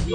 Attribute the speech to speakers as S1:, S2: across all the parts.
S1: Hey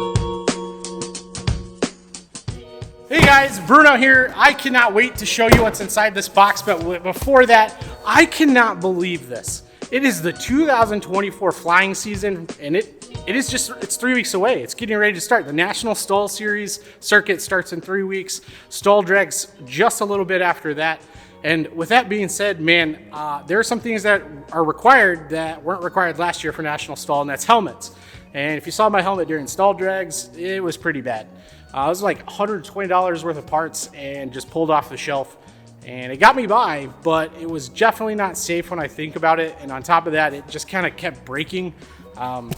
S1: guys, Bruno here. I cannot wait to show you what's inside this box, but before that, I cannot believe this. It is the 2024 flying season, and it's 3 weeks away. It's getting ready to start. The National Stol Series circuit starts in 3 weeks. Stol drags just a little bit after that. And with that being said, man, there are some things that are required that weren't required last year for National Stol, and that's helmets. And if you saw my helmet during Stol drags, it was pretty bad. It was like $120 worth of parts and just pulled off the shelf. And it got me by, but it was definitely not safe when I think about it. And on top of that, it just kind of kept breaking.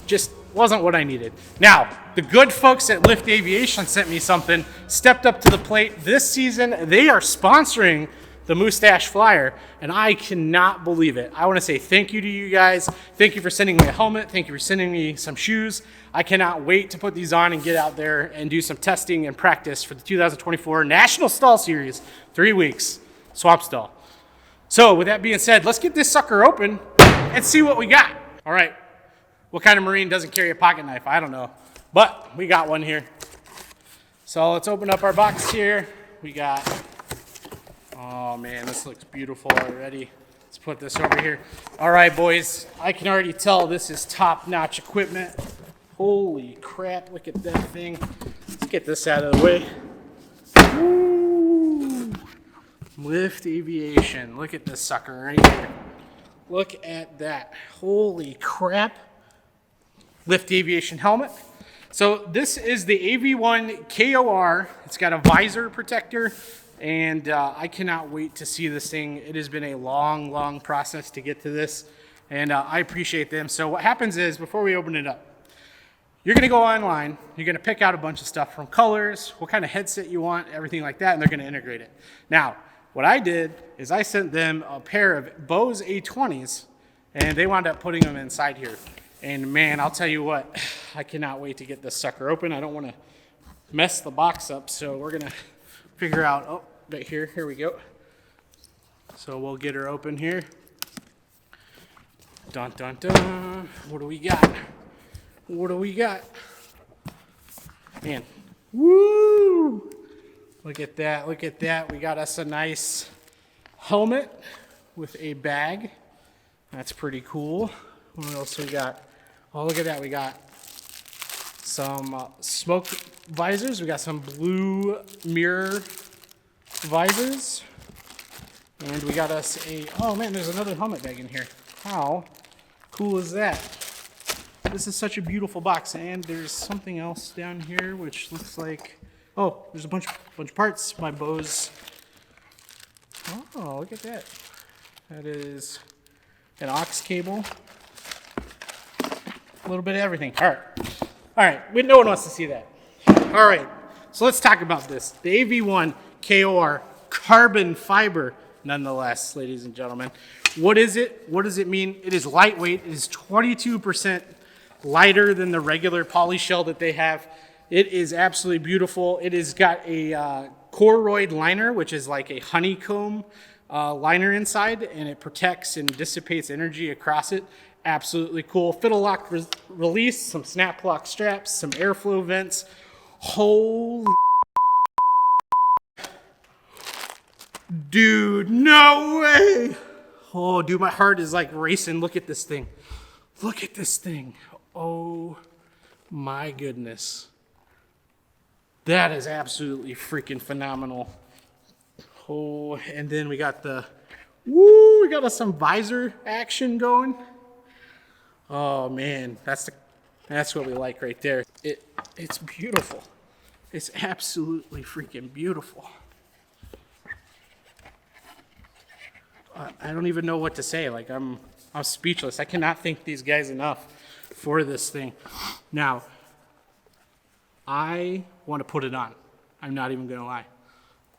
S1: Just wasn't what I needed. Now, the good folks at Lift Aviation sent me something, stepped up to the plate. This season, they are sponsoring the MooseStacheFlyer, and I cannot believe it. I want to say thank you to you guys. Thank you for sending me a helmet. Thank you for sending me some shoes. I cannot wait to put these on and get out there and do some testing and practice for the 2024 National Stol Series, 3 weeks, Swap Stol. So with that being said, let's get this sucker open and see what we got. All right, what kind of Marine doesn't carry a pocket knife? I don't know, but we got one here. So let's open up our box here. We got, oh man, this looks beautiful already. Let's put this over here. All right, boys, I can already tell this is top-notch equipment. Holy crap, look at that thing. Let's get this out of the way. Woo. Lift Aviation. Look at this sucker right here. Look at that. Holy crap. Lift Aviation helmet. So this is the AV-1 KOR. It's got a visor protector. And I cannot wait to see this thing. It has been a long, long process to get to this, and I appreciate them. So what happens is, before we open it up, you're gonna go online, you're gonna pick out a bunch of stuff from colors, what kind of headset you want, everything like that, and they're gonna integrate it. Now, what I did is I sent them a pair of Bose A20s, and they wound up putting them inside here. And man, I'll tell you what, I cannot wait to get this sucker open. I don't wanna mess the box up, so we're gonna figure out, oh, right here we go. So we'll get her open here. Dun, dun, dun. What do we got? What do we got? Man, woo! Look at that, look at that. We got us a nice helmet with a bag. That's pretty cool. What else we got? Oh, look at that. We got some smoke visors. We got some blue mirror visors. And we got us a, oh man, there's another helmet bag in here. How cool is that? This is such a beautiful box. And there's something else down here which looks like, oh, there's a bunch of parts. My Bose. Oh, look at that. That is an aux cable. A little bit of everything. All right. No one wants to see that. All right, so let's talk about this. The AV-1 KOR carbon fiber, nonetheless, ladies and gentlemen. What is it? What does it mean? It is lightweight. It is 22% lighter than the regular poly shell that they have. It is absolutely beautiful. It has got a Koroyd liner, which is like a honeycomb liner inside, and it protects and dissipates energy across it. Absolutely cool. Fiddle lock release, some snap lock straps, some airflow vents. Holy dude, no way. Oh, dude, my heart is like racing. Look at this thing. Look at this thing. Oh my goodness. That is absolutely freaking phenomenal. Oh, and then we got the, woo, we got us some visor action going. Oh man, that's what we like right there. It's beautiful. It's absolutely freaking beautiful. I don't even know what to say. Like I'm speechless. I cannot thank these guys enough for this thing. Now, I want to put it on. I'm not even gonna lie.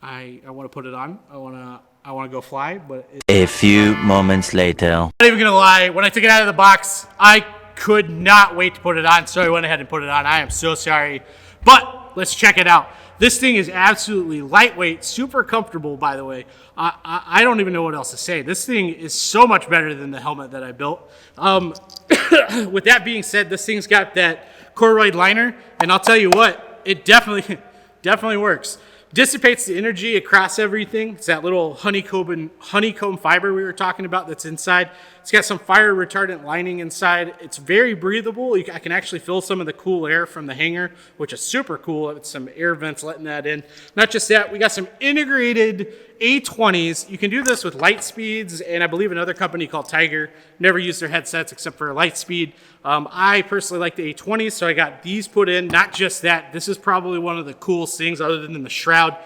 S1: I want to put it on. I want to go fly, but
S2: a few moments later.
S1: I'm not even gonna lie. When I took it out of the box, I could not wait to put it on, so I went ahead and put it on. I am so sorry, but let's check it out. This thing is absolutely lightweight, super comfortable, by the way. I don't even know what else to say. This thing is so much better than the helmet that I built. With that being said, this thing's got that Koroyd liner, and I'll tell you what, it definitely works. Dissipates the energy across everything. It's that little honeycomb fiber we were talking about that's inside. It's got some fire retardant lining inside. It's very breathable. I can actually feel some of the cool air from the hanger, which is super cool. It's some air vents letting that in. Not just that, we got some integrated A20s. You can do this with light speeds, and I believe another company called Tiger. Never used their headsets except for light speed. I personally like the A20s, so I got these put in. Not just that, this is probably one of the coolest things other than the shroud,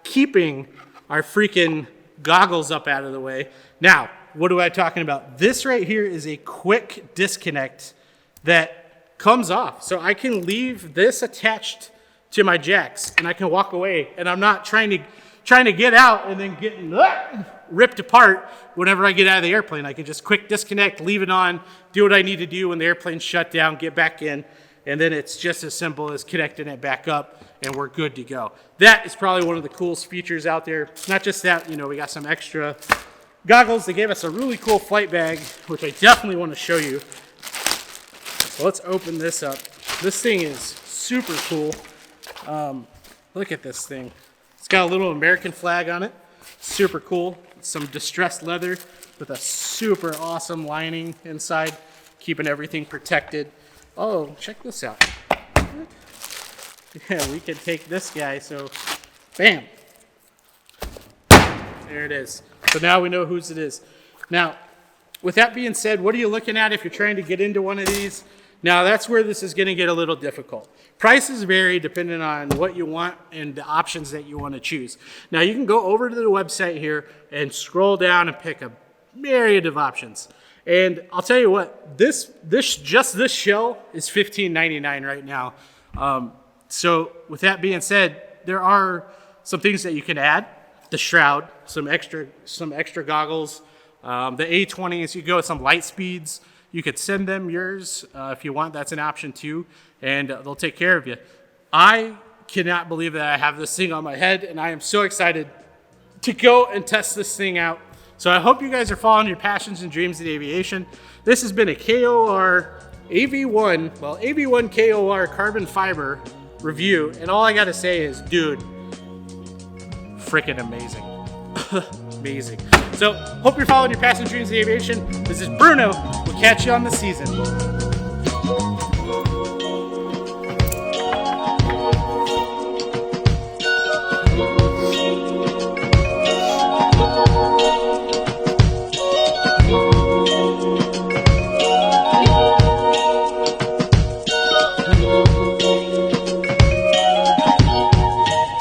S1: keeping our freaking goggles up out of the way. Now, what am I talking about? This right here is a quick disconnect that comes off. So I can leave this attached to my jacks and I can walk away, and I'm not trying to get out and then getting ripped apart whenever I get out of the airplane. I can just quick disconnect, leave it on, do what I need to do when the airplane's shut down, get back in, and then it's just as simple as connecting it back up and we're good to go. That is probably one of the coolest features out there. Not just that, we got some extra goggles. They gave us a really cool flight bag, which I definitely want to show you. So let's open this up. This thing is super cool. Look at this thing. It's got a little American flag on it. Super cool. Some distressed leather with a super awesome lining inside, keeping everything protected. Oh, check this out. Yeah, we can take this guy, so bam. There it is. So now we know whose it is. Now, with that being said, what are you looking at if you're trying to get into one of these? Now, that's where this is going to get a little difficult. Prices vary depending on what you want and the options that you want to choose. Now, you can go over to the website here and scroll down and pick a myriad of options. And I'll tell you what, this shell is $15.99 right now. So with that being said, there are some things that you can add. The shroud, some extra goggles, the A20s. You go with some light speeds. You could send them yours if you want. That's an option too, and they'll take care of you. I cannot believe that I have this thing on my head, and I am so excited to go and test this thing out. So I hope you guys are following your passions and dreams in aviation. This has been a KOR AV-1 KOR carbon fiber review, and all I gotta say is, dude, freaking amazing. Amazing. So, hope you're following your passion dreams in aviation. This is Bruno. We'll catch you on the season.